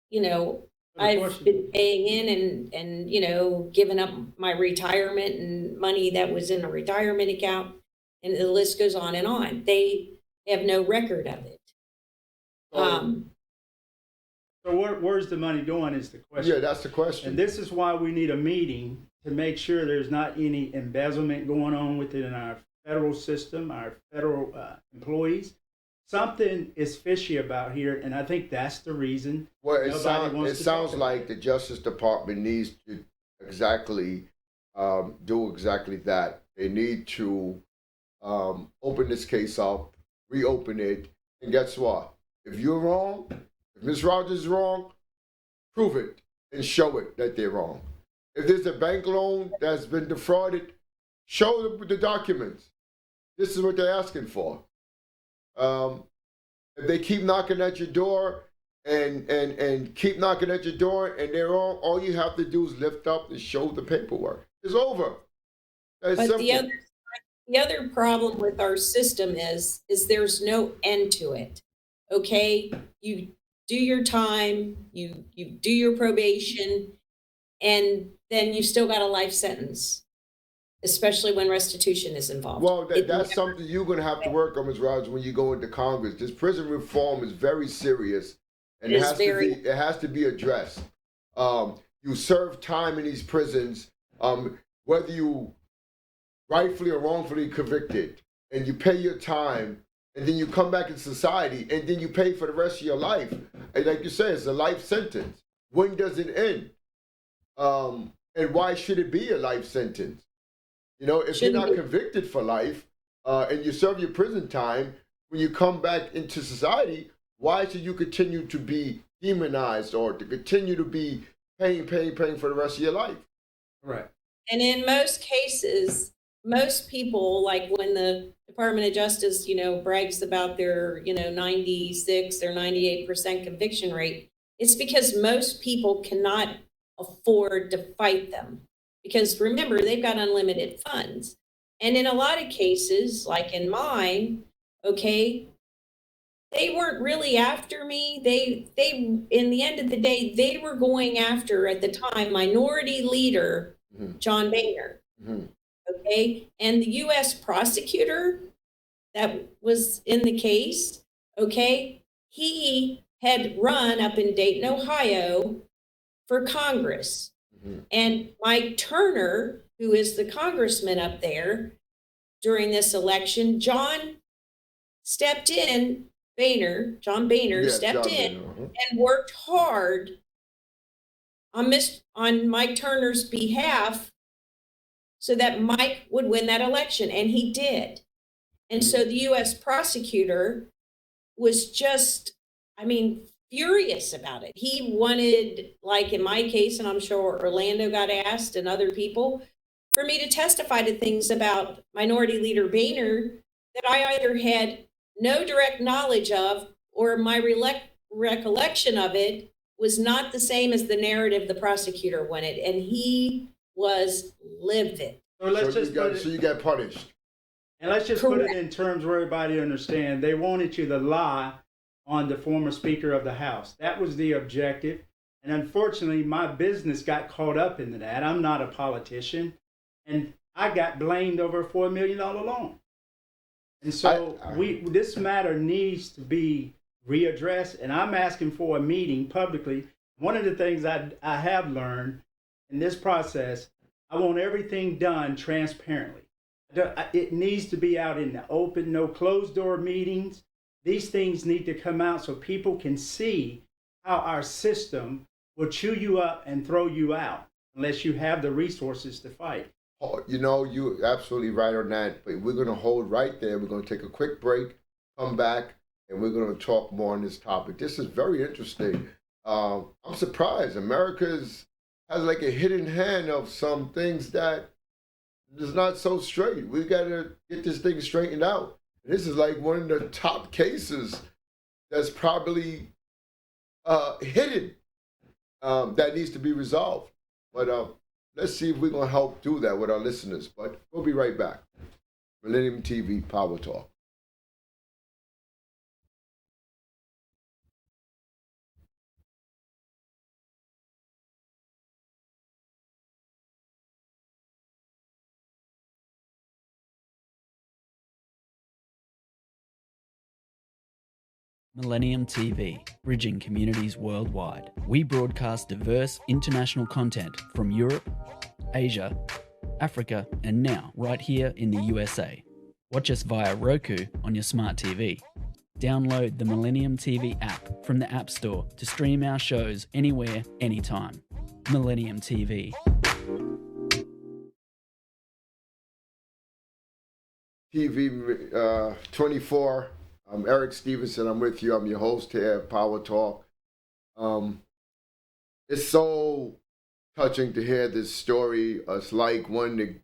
you know, I've been paying in and, you know, giving up my retirement and money that was in a retirement account, and the list goes on and on. They have no record of it. So where's the money going is the question. Yeah, that's the question. And this is why we need a meeting to make sure there's not any embezzlement going on within our federal system, our federal employees. Something is fishy about here, and I think that's the reason. Well, it sounds like the Justice Department needs to exactly do exactly that. They need to open this case up, reopen it, and guess what? If you're wrong, if Ms. Rogers is wrong, prove it and show it that they're wrong. If there's a bank loan that's been defrauded, show the documents. This is what they're asking for. If they keep knocking at your door and keep knocking at your door and they're wrong, all you have to do is lift up and show the paperwork. It's over. That's But simple. the other problem with our system is there's no end to it. Okay, you do your time, you do your probation, and then you still got a life sentence, especially when restitution is involved. Well, that's something you're going to have to work on, Ms. Rogers, when you go into Congress. This prison reform is very serious, and it has to be addressed. You serve time in these prisons, whether you rightfully or wrongfully convicted, and you pay your time, and then you come back in society, and then you pay for the rest of your life. And like you said, it's a life sentence. When does it end? And why should it be a life sentence? You know, if you're not convicted for life and you serve your prison time, when you come back into society, why should you continue to be demonized or to continue to be paying for the rest of your life? Right. And in most cases, most people, like when the Department of Justice, you know, brags about their, you know, 96 or 98% conviction rate, it's because most people cannot afford to fight them. Because remember, they've got unlimited funds. And in a lot of cases, like in mine, okay, they weren't really after me. They in the end of the day, they were going after, at the time, Minority Leader John Boehner. Okay, and the U.S. prosecutor that was in the case, okay, he had run up in Dayton, Ohio for Congress. And Mike Turner, who is the congressman up there during this election, John stepped in, John Boehner stepped in and worked hard on Mike Turner's behalf so that Mike would win that election, and he did. And so the U.S. prosecutor was just, I mean, furious about it. He wanted, like in my case, and I'm sure Orlando got asked and other people, for me to testify to things about Minority Leader Boehner that I either had no direct knowledge of or my recollection of it was not the same as the narrative the prosecutor wanted. And he was livid. So you got punished. And let's just put it in terms where everybody understands. They wanted you to lie on the former Speaker of the House. That was the objective. And unfortunately, my business got caught up into that. I'm not a politician. And I got blamed over a $4 million loan. And so this matter needs to be readdressed, and I'm asking for a meeting publicly. One of the things I have learned in this process, I want everything done transparently. It needs to be out in the open, no closed door meetings. These things need to come out so people can see how our system will chew you up and throw you out unless you have the resources to fight. You know, you're absolutely right on that, but we're going to hold right there. We're going to take a quick break, come back, and we're going to talk more on this topic. This is very interesting. I'm surprised. America has like a hidden hand of some things that is not so straight. We got to get this thing straightened out. This is like one of the top cases that's probably hidden that needs to be resolved. But let's see if we're going to help do that with our listeners. But we'll be right back. Millennium TV Power Talk. Millennium TV, bridging communities worldwide. We broadcast diverse international content from Europe, Asia, Africa, and now right here in the USA. Watch us via Roku on your smart TV. Download the Millennium TV app from the App Store to stream our shows anywhere, anytime. Millennium TV. TV 24. I'm Eric Stevenson. I'm with you. I'm your host here at Power Talk. It's so touching to hear this story. It's like one of the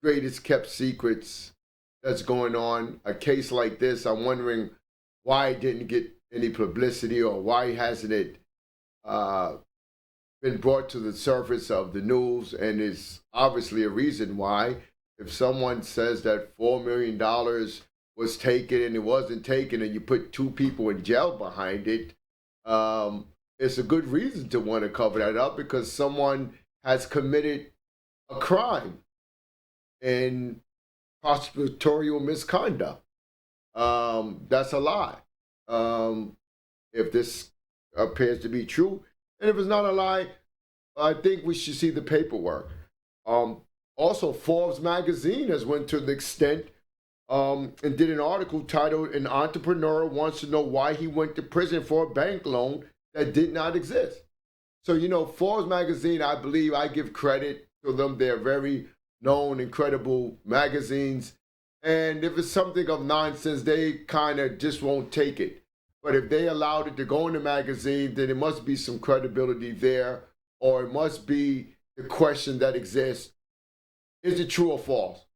greatest kept secrets that's going on. A case like this, I'm wondering why it didn't get any publicity, or why hasn't it been brought to the surface of the news? And it's obviously a reason why. If someone says that $4 million was taken and it wasn't taken, and you put two people in jail behind it, it's a good reason to want to cover that up, because someone has committed a crime and prosecutorial misconduct. That's a lie. If this appears to be true, and if it's not a lie, I think we should see the paperwork. Also, Forbes magazine has went to the extent and did an article titled "An Entrepreneur Wants to Know Why He Went to Prison for a Bank Loan That Did Not Exist." So, you know, Forbes magazine, I believe, I give credit to them. They're very known and credible magazines. And if it's something of nonsense, they kind of just won't take it. But if they allowed it to go in the magazine, then it must be some credibility there, or it must be the question that exists: is it true or false?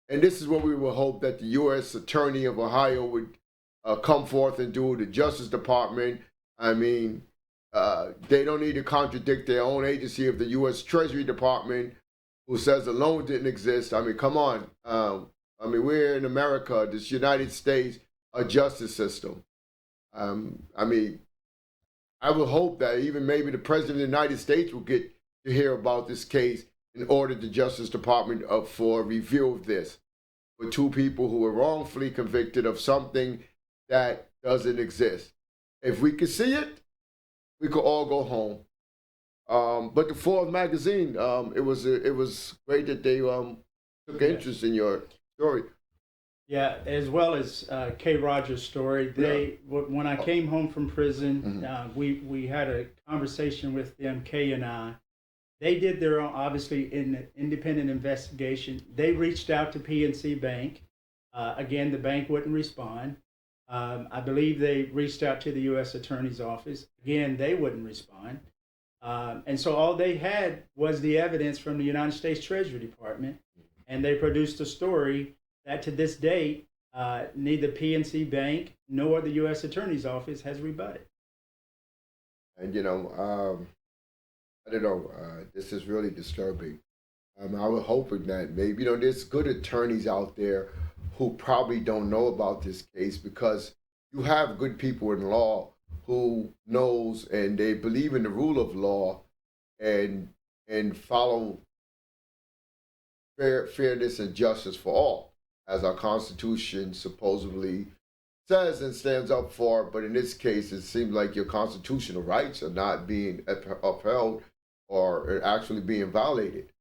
And this is what we would hope that the U.S. Attorney of Ohio would come forth and do. The Justice Department, I mean, they don't need to contradict their own agency of the U.S. Treasury Department, who says the loan didn't exist. I mean, come on. I mean, we're in America, this United States, a justice system. I mean, I would hope that even maybe the President of the United States will get to hear about this case and order the Justice Department for review of this, for two people who were wrongfully convicted of something that doesn't exist. If we could see it, we could all go home. But the Forbes magazine, it was great that they took interest in your story. Yeah, as well as Kay Rogers' story. When I came home from prison, we had a conversation with them, Kay and I. They did their own, obviously, independent investigation. They reached out to PNC Bank. Again, the bank wouldn't respond. I believe they reached out to the U.S. Attorney's Office. Again, they wouldn't respond. And so all they had was the evidence from the United States Treasury Department, and they produced a story that to this date, neither PNC Bank nor the U.S. Attorney's Office has rebutted. And, you know, I don't know, this is really disturbing. I was hoping that maybe, you know, there's good attorneys out there who probably don't know about this case, because you have good people in law who knows and they believe in the rule of law and follow fairness and justice for all. as our Constitution supposedly says and stands up for. But in this case, it seems like your constitutional rights are not being upheld or actually being violated.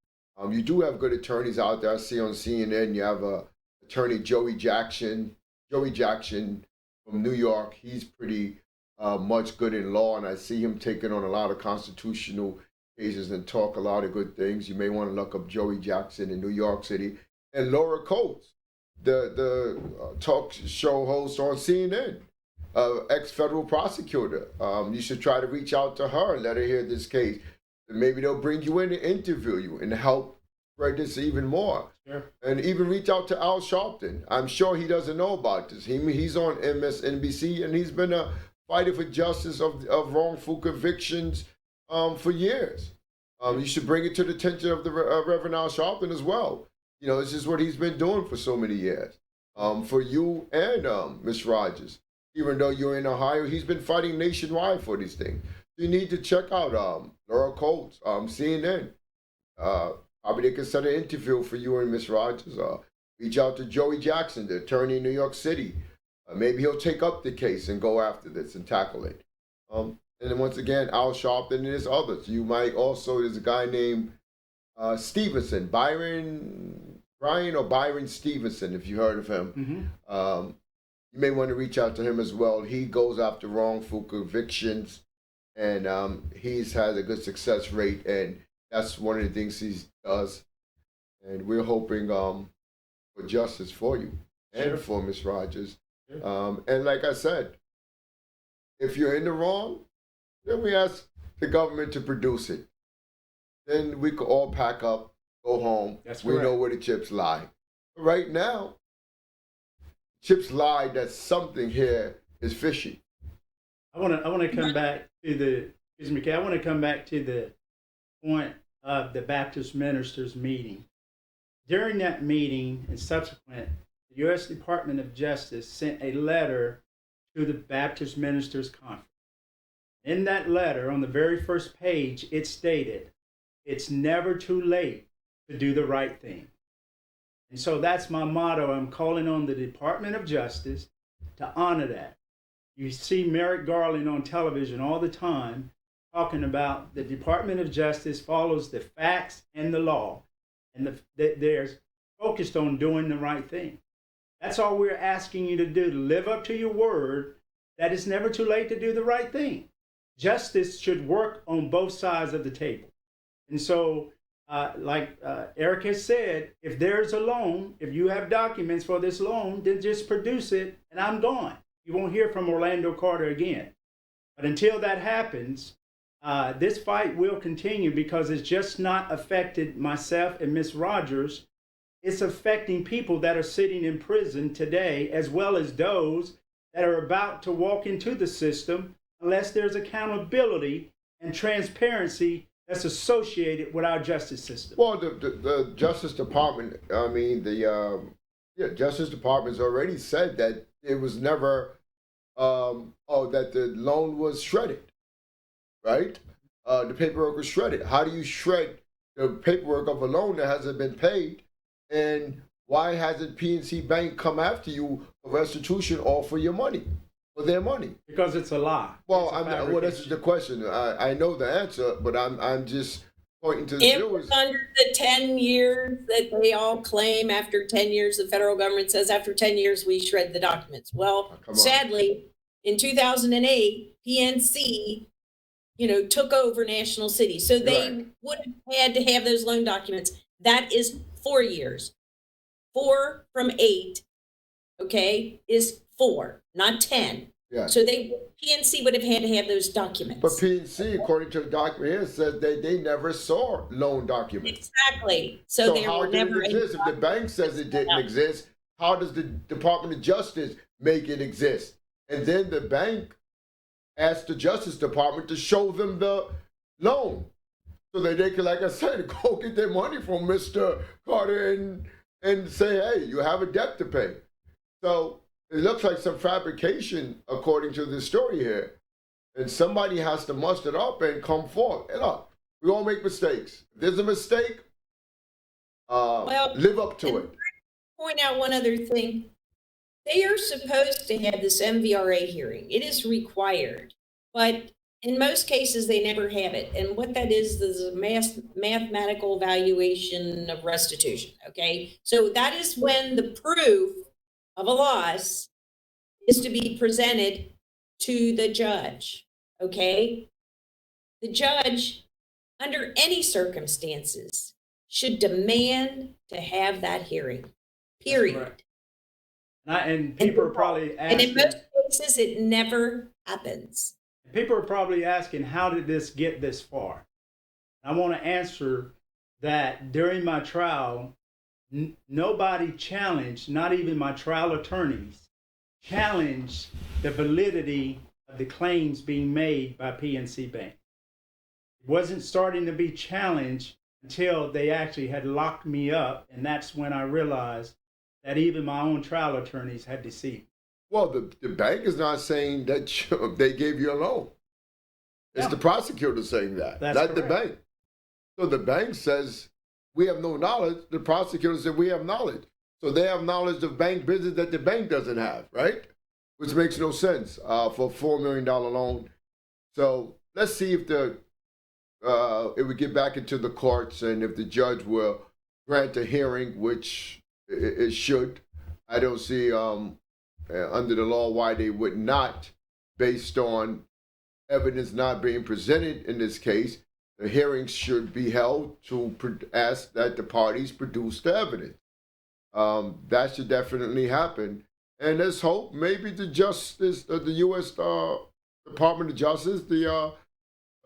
You do have good attorneys out there. I see on CNN you have attorney Joey Jackson from New York. He's pretty much good in law, and I see him taking on a lot of constitutional cases and talk a lot of good things. You may want to look up Joey Jackson in New York City. And Laura Coates, the talk show host on CNN, ex-federal prosecutor. You should try to reach out to her and let her hear this case. And maybe they'll bring you in and interview you and help spread this even more. Sure. And even reach out to Al Sharpton. I'm sure he doesn't know about this. He's on MSNBC, and he's been a fighter for justice of wrongful convictions for years. You should bring it to the attention of the Reverend Al Sharpton as well. You know, this is what he's been doing for so many years. For you and Ms. Rogers, even though you're in Ohio, he's been fighting nationwide for these things. So you need to check out Laura Coates, CNN. Probably they can set an interview for you and Ms. Rogers. Reach out to Joey Jackson, the attorney in New York City. Maybe he'll take up the case and go after this and tackle it. And then once again, Al Sharpton and there's others. You might also, there's a guy named Stevenson, Brian Stevenson, if you heard of him. Mm-hmm. You may want to reach out to him as well. He goes after wrongful convictions, and he's had a good success rate, and that's one of the things he does. And we're hoping for justice for you and for Ms. Rogers. Sure. And like I said, if you're in the wrong, then we ask the government to produce it. Then we could all pack up, go home. That's we correct. know where the chips lie. But right now, chips lie that something here is fishy. I want to come back to the point of the Baptist ministers meeting. During that meeting and subsequent, the U.S. Department of Justice sent a letter to the Baptist Ministers Conference. In that letter, on the very first page, it stated, "It's never too late to do the right thing." And so that's my motto. I'm calling on the Department of Justice to honor that. You see Merrick Garland on television all the time talking about the Department of Justice follows the facts and the law, and they're focused on doing the right thing. That's all we're asking you to do, to live up to your word that it's never too late to do the right thing. Justice should work on both sides of the table. And so, like Eric has said, if there's a loan, if you have documents for this loan, then just produce it and I'm gone. You won't hear from Orlando Carter again. But until that happens, this fight will continue because it's just not affected myself and Miss Rogers. It's affecting people that are sitting in prison today, as well as those that are about to walk into the system unless there's accountability and transparency that's associated with our justice system. Well, the Justice Department, the Justice Department's already said that it was never, that the loan was shredded, right? The paperwork was shredded. How do you shred the paperwork of a loan that hasn't been paid? And why hasn't PNC Bank come after you for restitution or for your money, for their money? Because it's a lie. Well, that's the question. I know the answer, but I'm just pointing to the It viewers. was under the 10 years that they all claim. After 10 years, the federal government says after 10 years, we shred the documents. Well, sadly, in 2008, PNC, took over National City. So they would have had to have those loan documents. That is 4 years. 4 from 8, is 4, not 10. Yeah. So PNC would have had to have those documents. But PNC, according to the document here, says they never saw loan documents. Exactly. So they how were did never it exist? If the bank says it didn't exist, how does the Department of Justice make it exist? And then the bank asked the Justice Department to show them the loan so that they could, like I said, go get their money from Mr. Carter and say, hey, you have a debt to pay. So it looks like some fabrication, according to the story here. And somebody has to muster it up and come forth. And look, we all make mistakes. If there's a mistake, live up to it. point out one other thing. They are supposed to have this MVRA hearing. It is required, but in most cases, they never have it. And what that is a mathematical evaluation of restitution, okay? So that is when the proof of a loss is to be presented to the judge, okay? The judge, under any circumstances, should demand to have that hearing, period. And people are probably And asking, in most cases, it never happens. people are probably asking, how did this get this far? I want to answer that during my trial, nobody challenged, not even my trial attorneys, challenged the validity of the claims being made by PNC Bank. It wasn't starting to be challenged until they actually had locked me up, and that's when I realized that even my own trial attorneys had deceived. Well, the bank is not saying that they gave you a loan. It's the prosecutor saying that, not the bank. So the bank says, we have no knowledge. The prosecutor said, we have knowledge. So they have knowledge of bank business that the bank doesn't have, right? Which makes no sense for a $4 million loan. So let's see if it would get back into the courts and if the judge will grant a hearing, which it should. I don't see under the law why they would not, based on evidence not being presented in this case. The hearings should be held to ask that the parties produce the evidence. That should definitely happen. And let's hope maybe the U.S. Department of Justice,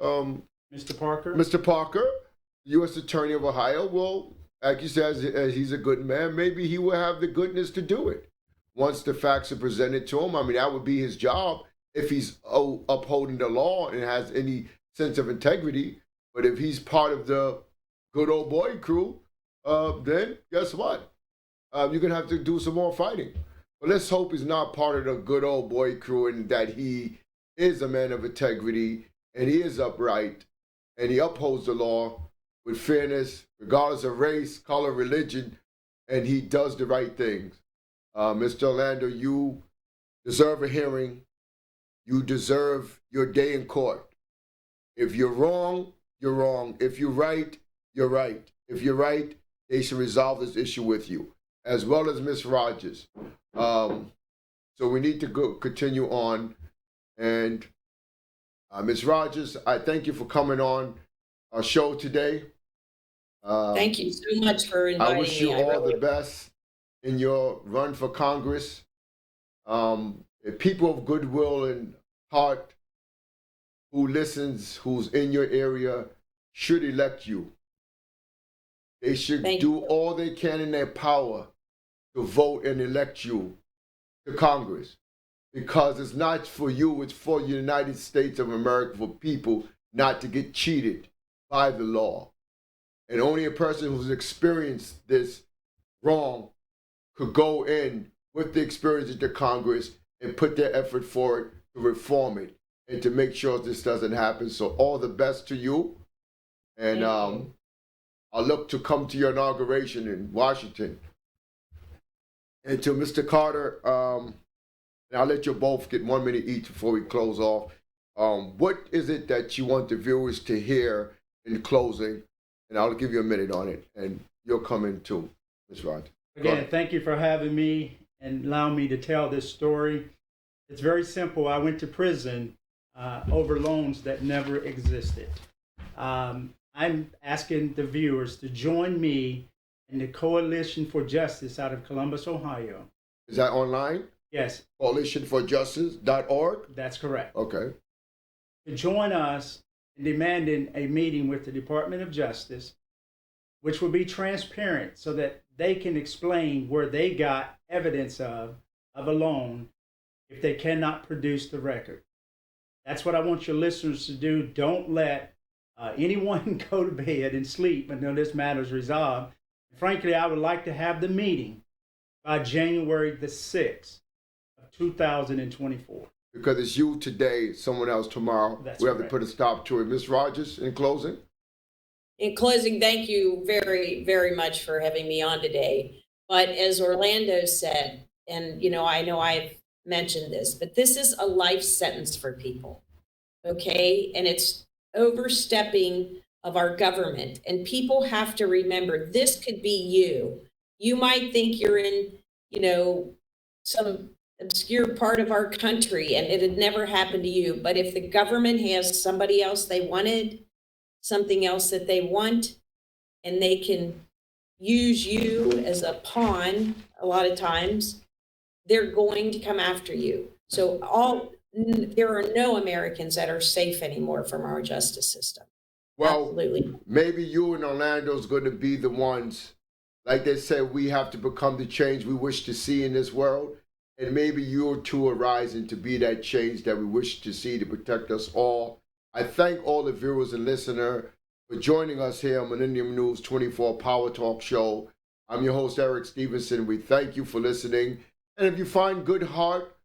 Mr. Parker, U.S. Attorney of Ohio, will, like you said, as he's a good man, maybe he will have the goodness to do it once the facts are presented to him. I mean, that would be his job if he's upholding the law and has any sense of integrity. But if he's part of the good old boy crew, then guess what? You're going to have to do some more fighting. But let's hope he's not part of the good old boy crew and that he is a man of integrity and he is upright and he upholds the law with fairness, regardless of race, color, religion, and he does the right things. Mr. Orlando, you deserve a hearing. You deserve your day in court. If you're wrong, you're wrong. If you're right, you're right. If you're right, they should resolve this issue with you, as well as Ms. Rogers. So we need to continue on. And Ms. Rogers, I thank you for coming on our show today. Thank you so much for inviting me. I wish you all the best in your run for Congress. People of goodwill and heart who listens, who's in your area, should elect you. They should do all they can in their power to vote and elect you to Congress. Because it's not for you, it's for the United States of America, for people not to get cheated by the law. And only a person who's experienced this wrong could go in with the experience into Congress and put their effort forward to reform it and to make sure this doesn't happen. So all the best to you. And I'll look to come to your inauguration in Washington. And to Mr. Carter, and I'll let you both get 1 minute each before we close off. What is it that you want the viewers to hear in closing? And I'll give you a minute on it, and you'll come in too, Ms. Rogers. Again, thank you for having me and allowing me to tell this story. It's very simple. I went to prison over loans that never existed. I'm asking the viewers to join me in the Coalition for Justice out of Columbus, Ohio. Is that online? Yes. Coalitionforjustice.org? That's correct. Okay. To join us in demanding a meeting with the Department of Justice, which will be transparent so that they can explain where they got evidence of a loan if they cannot produce the record. That's what I want your listeners to do. Don't let anyone go to bed and sleep until this matter is resolved. And frankly, I would like to have the meeting by January the 6th of 2024. Because it's you today, someone else tomorrow. We have to put a stop to it. Ms. Rogers, in closing? In closing, thank you very, very much for having me on today. But as Orlando said, and I know I've mentioned this, but this is a life sentence for people, okay? And it's overstepping of our government. And people have to remember this could be you. You might think you're in, some obscure part of our country and it had never happened to you. But if the government has somebody else they wanted, something else that they want, and they can use you as a pawn a lot of times, they're going to come after you. So there are no Americans that are safe anymore from our justice system. Well, absolutely. Maybe you and Orlando's going to be the ones, like they said, we have to become the change we wish to see in this world. And maybe you two are rising to be that change that we wish to see to protect us all. I thank all the viewers and listeners for joining us here on Millennium News 24 Power Talk Show. I'm your host, Eric Stevenson. We thank you for listening. And if you find good heart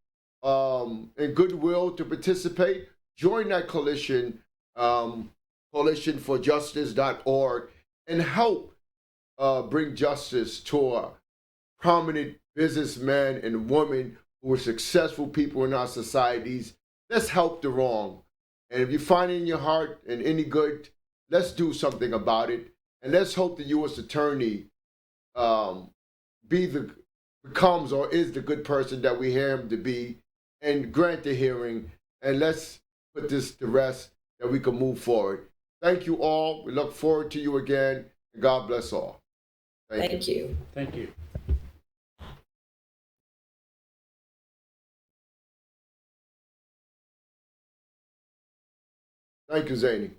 and goodwill to participate, join that coalition, coalitionforjustice.org, and help bring justice to a prominent businessmen and women who are successful people in our societies. Let's help the wrong. And if you find it in your heart and any good, let's do something about it. And let's hope the U.S. attorney becomes or is the good person that we hear him to be, and grant the hearing. And let's put this to rest that we can move forward. Thank you all. We look forward to you again. And God bless all. Thank you. Thank you. Thank you, Zany.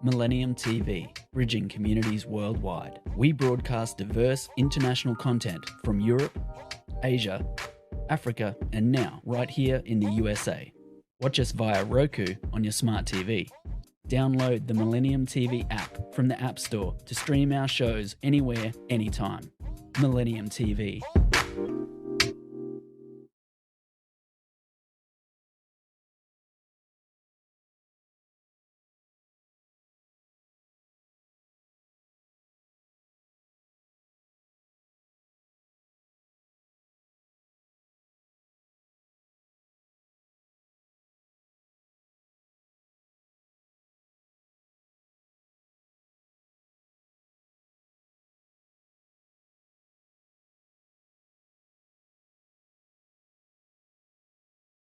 Millennium TV, bridging communities worldwide. We broadcast diverse international content from Europe, Asia, Africa, and now right here in the USA. Watch us via Roku on your smart TV. Download the Millennium TV app from the App Store to stream our shows anywhere, anytime. Millennium TV.